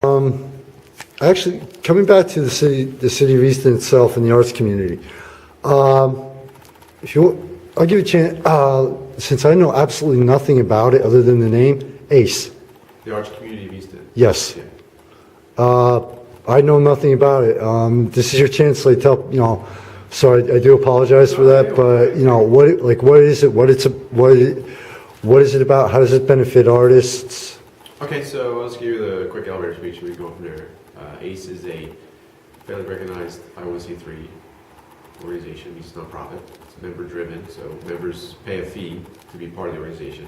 Actually, coming back to the city of Easton itself and the arts community, if you, I'll give you a chance. Since I know absolutely nothing about it other than the name, ACE. The arts community of Easton. Yes. Yeah. I know nothing about it. This is your chance to tell, so I do apologize for that, but what is it? What is it about? How does it benefit artists? Okay, so let's give you the quick elevator speech and we go from there. ACE is a fairly recognized 501c3 organization. It's nonprofit. It's member driven, so members pay a fee to be part of the organization.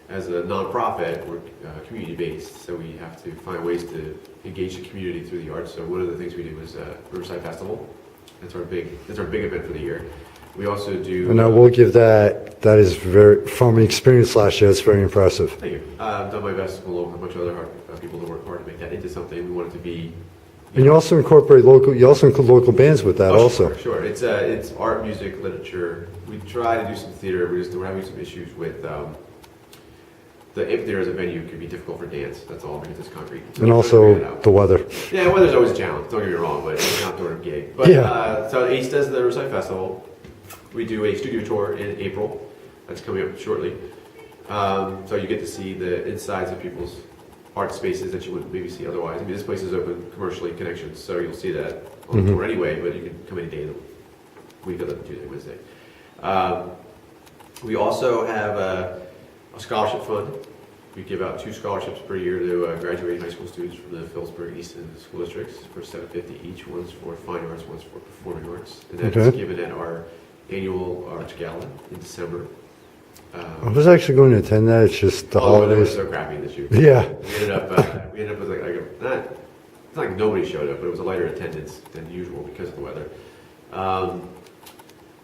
As a nonprofit, we're community based, so we have to find ways to engage the community through the arts. So one of the things we do is Riverside Festival. That's our big event for the year. We also do. And I will give that. That is very, from an experience last year. It's very impressive. Thank you. I've done my best along with a bunch of other people to work hard to make that into something. We want it to be. And you also incorporate local. You also include local bands with that, also. Sure. It's art, music, literature. We try to do some theater. We're having some issues with. The amphitheater as a venue can be difficult for dance. That's all because it's concrete. So and also the weather. Yeah, weather's always a challenge. Don't get me wrong, but it's an outdoor gig. But yeah. So ACE does the Riverside Festival. We do a studio tour in April. That's coming up shortly. So you get to see the insides of people's art spaces that you wouldn't maybe see otherwise. I mean, this place is open commercially, Connections, so you'll see that on the tour anyway. But you can come any day of the week, other than Tuesday, Wednesday. We also have a scholarship fund. We give out 2 scholarships per year to graduating high school students from the Phillipsburg Easton school districts for $750 each. One's for fine arts, one's for performing arts. And that's given at our annual arts gala in December. I was actually going to attend that. It's just the holidays. It was so crappy this year. Yeah. We ended up with it's like nobody showed up, but it was a lighter attendance than usual because of the weather.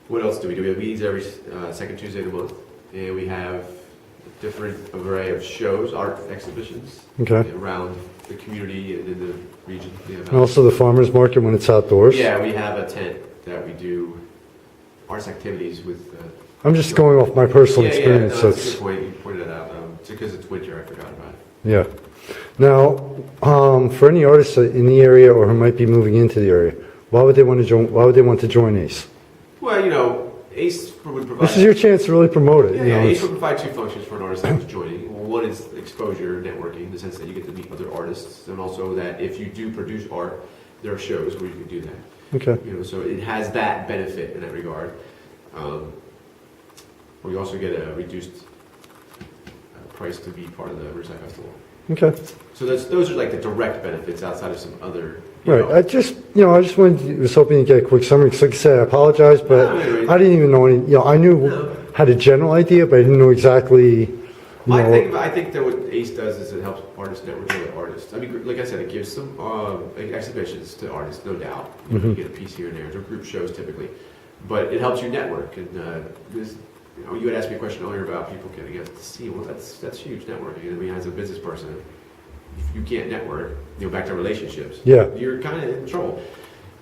What else do we do? We have meetings every second Tuesday of the month, and we have different array of shows, art exhibitions around the community and in the region. And also the farmers market when it's outdoors. Yeah, we have a tent that we do arts activities with. I'm just going off my personal experience. No, that's a good point. You pointed that out. Because it's winter, I forgot about it. Yeah. Now, for any artists in the area or who might be moving into the area, why would they want to join? Why would they want to join ACE? Well, ACE would provide. This is your chance to really promote it. ACE would provide 2 functions for an artist that was joining. One is exposure, networking, in the sense that you get to meet other artists, and also that if you do produce art, there are shows where you can do that. Okay. So it has that benefit in that regard. We also get a reduced price to be part of the Riverside Festival. Okay. So those are like the direct benefits outside of some other. Right. I just was hoping to get a quick summary. Because, like I said, I apologize, but I didn't even know any. I knew had a general idea, but I didn't know exactly. I think that what ACE does is it helps artists network with artists. I mean, like I said, it gives some exhibitions to artists, no doubt. You get a piece here and there. They're group shows typically, but it helps you network. And you had asked me a question earlier about people getting out to see. Well, that's huge networking. I mean, as a business person, if you can't network, back to relationships. Yeah. You're kind of in trouble.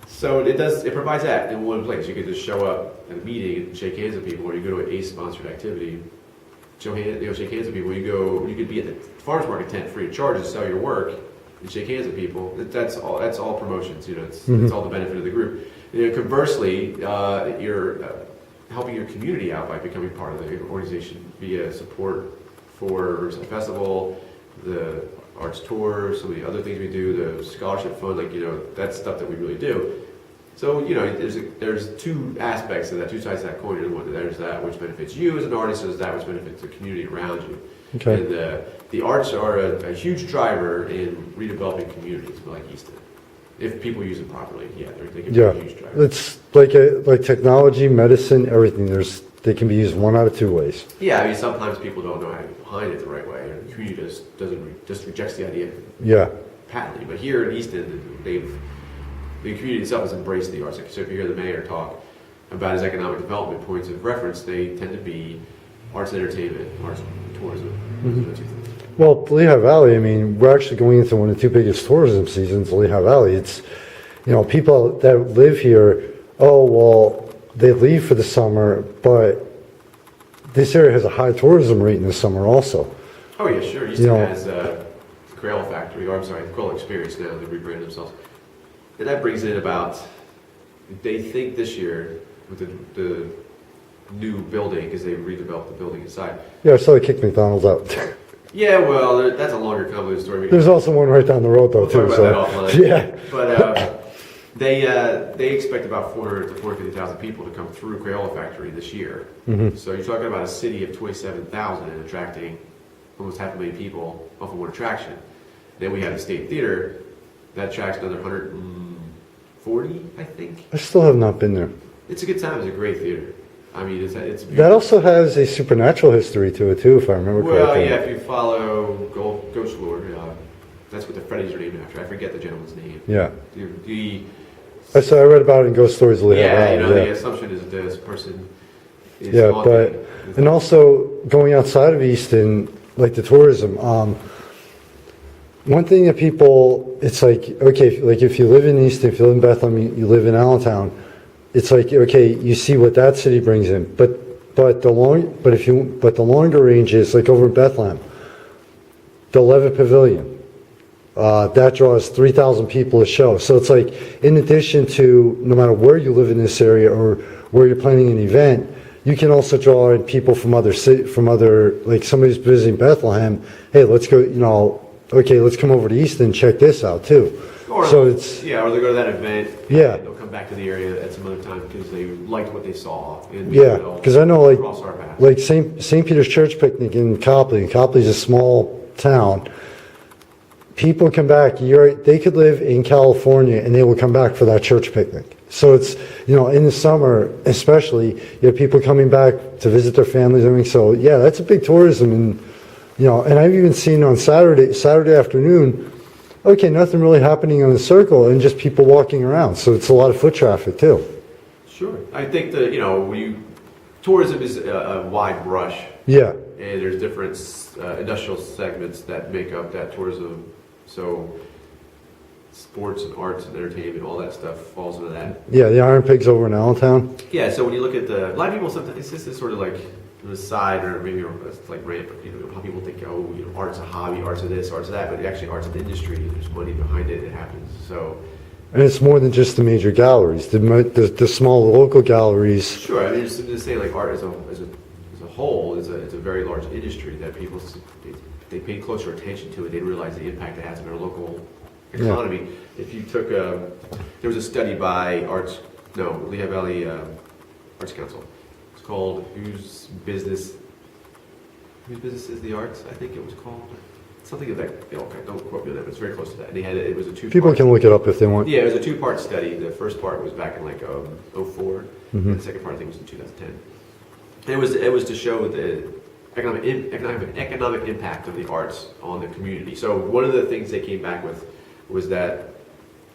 So it provides that in one place. You can just show up at a meeting and shake hands with people, or you go to an ACE sponsored activity, shake hands with people. You could be at the farmers market tent free of charge to sell your work and shake hands with people. That's all promotions. It's all the benefit of the group. Conversely, you're helping your community out by becoming part of the organization via support for the festival, the arts tour, some of the other things we do, the scholarship fund, that's stuff that we really do. So, there's 2 aspects of that, 2 sides of that coin. There's that which benefits you as an artist, there's that which benefits the community around you. Okay. And the arts are a huge driver in redeveloping communities like Easton. If people use them properly, they can be a huge driver. It's like technology, medicine, everything. They can be used one out of 2 ways. Yeah, I mean, sometimes people don't know how to get behind it the right way, and the community just rejects the idea. Yeah. Patently, but here in Easton, the community itself has embraced the arts. So if you hear the mayor talk about his economic development points of reference, they tend to be arts and entertainment, arts and tourism. Those are 2 things. Well, Lehigh Valley, I mean, we're actually going into one of the 2 biggest tourism seasons, Lehigh Valley. It's, people that live here, they leave for the summer, but this area has a high tourism rate in the summer also. Oh, yeah, sure. Easton has Crayola Factory, or I'm sorry, Crayola Experience now, they rebranded themselves. And that brings in about, they think this year, with the new building, because they redeveloped the building inside. Yeah, I saw they kicked McDonald's out. Yeah, well, that's a longer convoluted story. There's also one right down the road though, We'll too, talk so. about that offline. Yeah. But they expect about 400 to 450,000 people to come through Crayola Factory this year. Mhm. So you're talking about a city of 27,000 and attracting almost 500,000 people off of one attraction. Then we have the State Theater that attracts another 140, I think. I still have not been there. It's a good time. It's a great theater. I mean, it's beautiful. That also has a supernatural history to it too, if I remember Well, correctly. yeah, if you follow Ghost Lord, that's what the Freddy's are named after. I forget the gentleman's name. Yeah. The I read about it in Ghost Stories. yeah, the assumption is that this person is Yeah, haunted. and also going outside of Easton, like the tourism, one thing that people, it's like, okay, like if you live in Easton, if you live in Bethlehem, you live in Allentown, it's like, okay, you see what that city brings in, but the longer range is like over in Bethlehem, the Levitt Pavilion, that draws 3,000 people a show. So it's like, in addition to, no matter where you live in this area or where you're planning an event, you can also draw in people from other like somebody's visiting Bethlehem. Hey, let's go, okay, let's come over to Easton and check this out too. Or, so it's, or they go to that event. Yeah. And they'll come back to the area at some other time because they liked what they saw. And yeah, because I know cross our path. like St. Peter's Church picnic in Copley, and Copley's a small town. People come back, they could live in California and they will come back for that church picnic. So it's, in the summer especially, you have people coming back to visit their families. I mean, so yeah, that's a big tourism. And, and I've even seen on Saturday afternoon, okay, nothing really happening on the circle and just people walking around. So it's a lot of foot traffic too. Sure. I think that, tourism is a wide brush. Yeah. And there's different industrial segments that make up that tourism. So sports and arts and entertainment, all that stuff falls into that. Yeah, the Iron Pigs over in Allentown. Yeah, so when you look at a lot of people sometimes, it's just this sort of like an aside or maybe it's like rant, how people think, art's a hobby, art's a this, art's a that, but actually art's an industry, there's money behind it, it happens, so. And it's more than just the major galleries, the small local galleries. Sure, I mean, just to say like art as a whole is a very large industry that people, they pay closer attention to it, they realize the impact it has on their local economy. Yeah. If you took, there was a study by Lehigh Valley Arts Council. It's called Whose Business is the Arts? I think it was called. Something of that ilk. Don't quote me on that, but it's very close to that. And it was a two-part. People can look it up if they want. Yeah, it was a two-part study. The first part was back in like 04, mm-hmm. and the second part I think was in 2010. And it was to show the economic impact of the arts on the community. So one of the things they came back with was that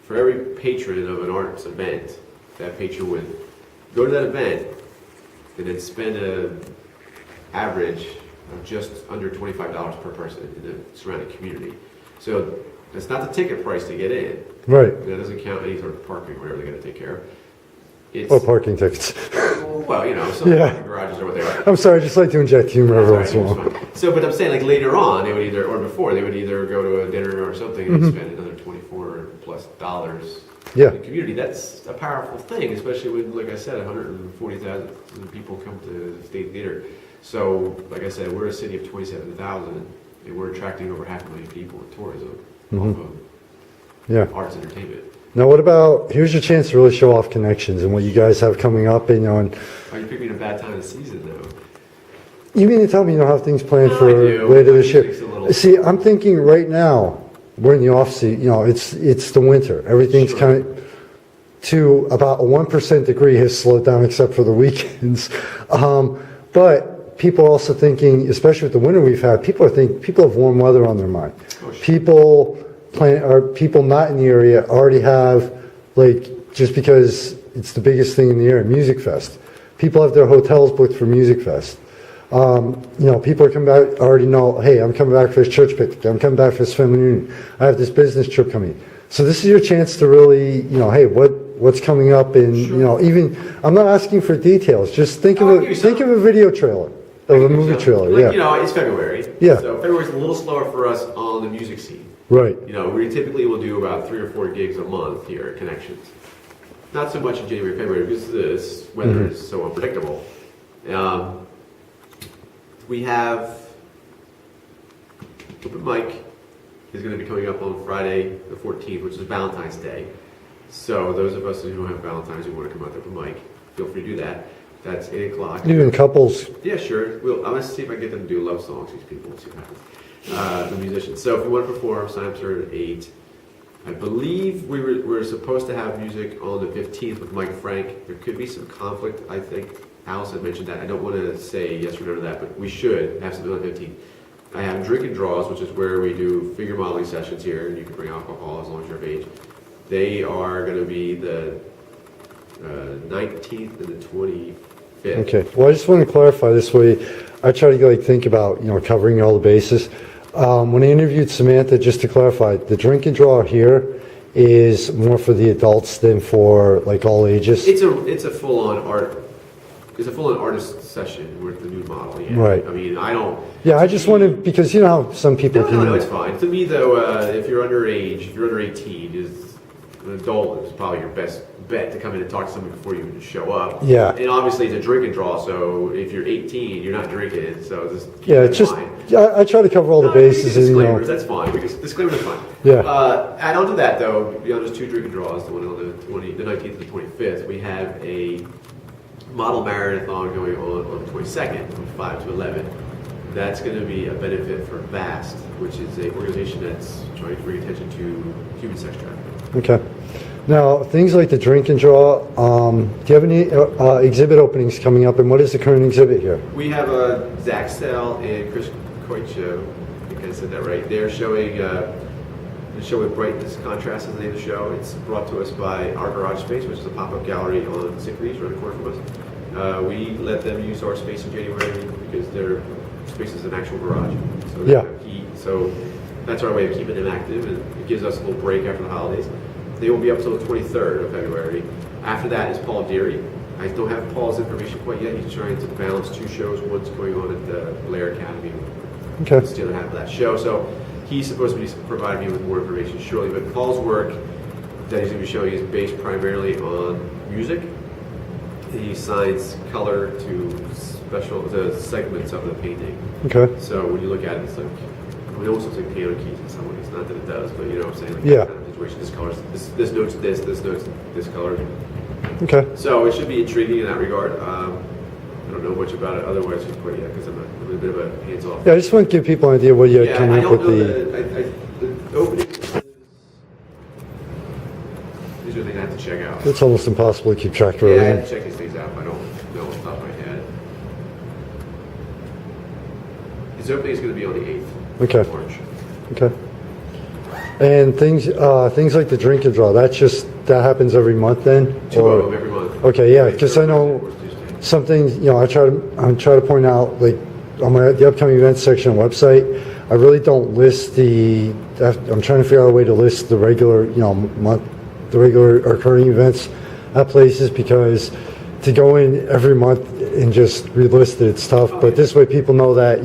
for every patron of an arts event, that patron would go to that event and then spend an average of just under $25 per person in the surrounding community. So that's not the ticket price to get in. Right. That doesn't count any sort of parking or whatever they're going to take care of. It's, parking tickets. Well, some parking garages are what they are. I'm sorry, I just like to inject humor every once in a while. So, but I'm saying like later on, they would either go to a dinner or something and mm-hmm. spend another $24+ yeah. in the community. That's a powerful thing, especially when, like I said, 140,000 people come to the State Theater. So, like I said, we're a city of 27,000, and we're attracting over 500,000 people in tourism mm-hmm. off of arts and entertainment. Now, what about, here's your chance to really show off Connections and what you guys have coming up. And, Are you picking a bad time of the season, though? You mean to tell me you don't have things planned for do. later this year? See, I'm thinking right now, we're in the off-season, it's the winter. Everything's Sure. kind of, to about a 1% degree has slowed down except for the weekends. But people are also thinking, especially with the winter we've had, people have warm weather on their mind. Oh, sure. People not in the area already have, like, just because it's the biggest thing in the area, Music Fest. People have their hotels booked for Music Fest. People are coming back, already know, hey, I'm coming back for this church picnic, I'm coming back for this family reunion, I have this business trip coming. So this is your chance to really, hey, what's coming up, and Sure. Even, I'm not asking for details, just think of a video trailer, of a movie trailer, like, yeah. It's February. Yeah. So February's a little slower for us on the music scene. Right. You know, we typically will do about 3 or 4 gigs a month here at Connections. Not so much in January, February, because this weather is so unpredictable. We have open mic is going to be coming up on Friday the 14th, which is Valentine's Day. So those of us who have Valentine's who want to come out to open mic, feel free to do that. That's 8 o'clock. Even couples. Yeah, sure. I'm going to see if I can get them to do love songs, these people. We'll see what happens. The musicians. So if you want to perform, sign-ups are at 8. I believe we're supposed to have music on the 15th with Mike Frank. There could be some conflict, I think. Alice had mentioned that. I don't want to say yes or no to that, but we should have something on the 15th. I have Drink and Draws, which is where we do figure modeling sessions here, and you can bring alcohol as long as you're of age. They are going to be the 19th and the 25th. Okay. Well, I just want to clarify this way. I try to think about covering all the bases. When I interviewed Samantha, just to clarify, the Drink and Draw here is more for the adults than for all ages. It's a full-on art. It's a full-on artist session with the new model. Yeah. Right. I mean, I don't. Yeah, I just wanted, because you know how some people No, it's fine. To me, though, if you're underage, if you're under 18, is an adult is probably your best bet to come in and talk to somebody before you even show up. Yeah. And obviously, it's a drink and draw, so if you're 18, you're not drinking. So just keep Yeah, that it's in just, mind. I try to cover all the bases. Disclaimers, that's fine. Because disclaimers are fine. Yeah. Add on to that, though, beyond just 2 drink and draws, the one on the 19th and the 25th, we have a model marathon going on the 22nd from 5 to 11. That's going to be a benefit for VAST, which is an organization that's trying to bring attention to human sex trafficking. Okay. Now, things like the Drink and Draw, do you have any exhibit openings coming up, and what is the current exhibit here? We have Zach Sell and Chris Koicho, I think I said that right. They're showing the show with Brightness Contrast is the name of the show. It's brought to us by Our Garage Space, which is a pop-up gallery on Sick Leaves, right across from us. We let them use our space in January because their space is an actual garage. So they have heat. So that's our way of keeping them active, and it gives us a little break after the holidays. They will be up until the 23rd of February. After that is Paul Deary. I don't have Paul's information quite yet. He's trying to balance 2 shows. One's going on at the Blair Academy. Okay. It's the other half of that show. So he's supposed to be providing me with more information shortly. But Paul's work that he's going to be showing is based primarily on music. He assigns color to segments of the painting. Okay. So when you look at it, it's like, it almost looks like piano keys in some ways. Not that it does, but you know what I'm saying? Like Yeah. that kind of situation. This color, this note's this note's this color. Okay. So it should be intriguing in that regard. I don't know much about it otherwise quite yet because I'm a bit of a hands-off. Yeah, I just want to give people an idea what you're Yeah, coming I up don't with know the opening. These are the things I have to check out. It's almost impossible to keep track of Yeah, I have everything. to check these things out. I don't know off the top of my head. His opening is going to be on the 8th of March. Okay. And things like the Drink and Draw, that happens every month then? 2 of them every month. Okay, yeah, because I know some things, I try to point out, on the upcoming events section on the website, I really don't list I'm trying to figure out a way to list the regular, the regular occurring events at places, because to go in every month and just relist it, it's tough. But this way people know that,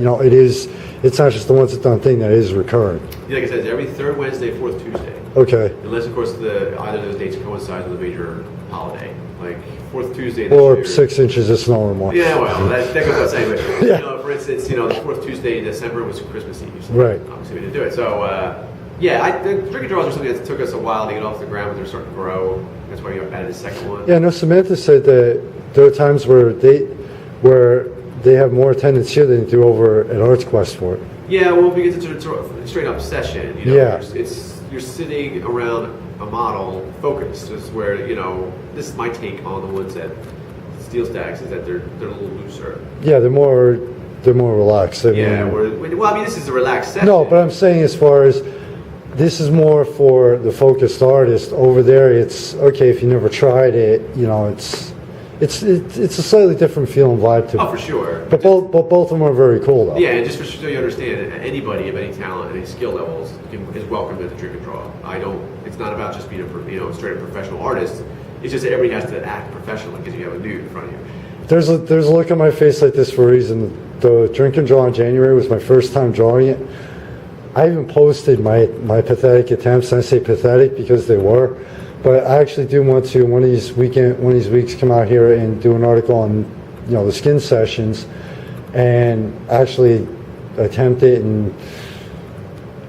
it's not just the once it's done thing, that is recurring. Yeah, like I said, it's every 3rd Wednesday, 4th Tuesday. Okay. Unless, of course, either of those dates coincide with a major holiday, like 4th Tuesday this Or year. 6 inches of snow or more. Yeah, well, that goes without saying. But, Yeah. for instance, the 4th Tuesday in December was Christmas Eve. So Right. obviously, we didn't do it. So, the Drink and Draws are something that took us a while to get off the ground, but they're starting to grow. That's why we added a second one. Yeah, no, Samantha said that there are times where they have more attendance here than they do over at Arts Quest for it. Yeah, well, because it's a straight up session. Yeah. You're sitting around a model focused. Is where this is my take on the ones that Steel Stacks is that they're a little looser. Yeah, they're more relaxed. Well, I mean, this is a relaxed session. No, but I'm saying as far as this is more for the focused artist. Over there, it's okay if you never tried it. It's a slightly different feel and vibe to it. Oh, for sure. But both of them are very cool, though. Yeah, and just so you understand, anybody of any talent, any skill levels is welcome to the Drink and Draw. It's not about just being a straight up professional artist. It's just that everybody has to act professionally because you have a nude in front of you. There's a look on my face like this for a reason. The Drink and Draw in January was my first time drawing it. I even posted my pathetic attempts, and I say pathetic because they were, but I actually do want to, one of these weeks, come out here and do an article on, the skin sessions, and actually attempt it. And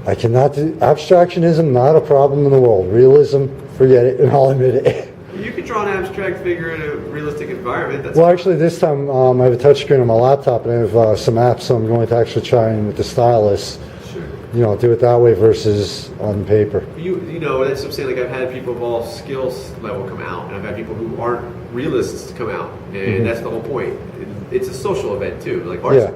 I cannot do, abstractionism, not a problem in the world. Realism, forget it, and I'll admit it. You could draw an abstract figure in a realistic environment. That's Well, actually, this time I have a touchscreen on my laptop, and I have some apps, so I'm going to actually try and with the stylus, sure. Do it that way versus on paper. That's what I'm saying. Like, I've had people of all skills level come out, and I've had people who aren't realists come out, and that's the whole point. It's a social event too. Like artists,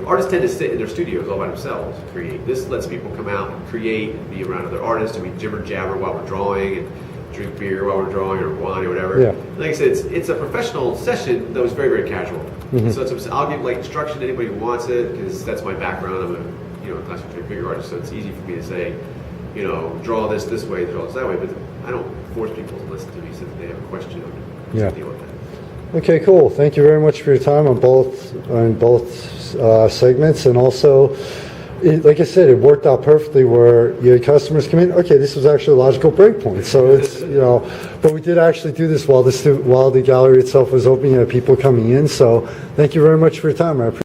artists tend to sit in their studios all by themselves and create. This lets people come out and create and be around other artists, and we jibber jabber while we're drawing, and drink beer while we're drawing, or wine or whatever. Yeah. Like I said, it's a professional session that was very, very casual. So I'll give instruction to anybody who wants it, because that's my background. I'm a classic trick figure artist, so it's easy for me to say, draw this way, draw this that way, but I don't force people to listen to me so that they have a question or deal with that. Okay, cool. Thank you very much for your time on both segments, and also, like I said, it worked out perfectly where you had customers come in. Okay, this was actually a logical break point. So it's but we did actually do this while the gallery itself was open. You had people coming in. So thank you very much for your time. I appreciate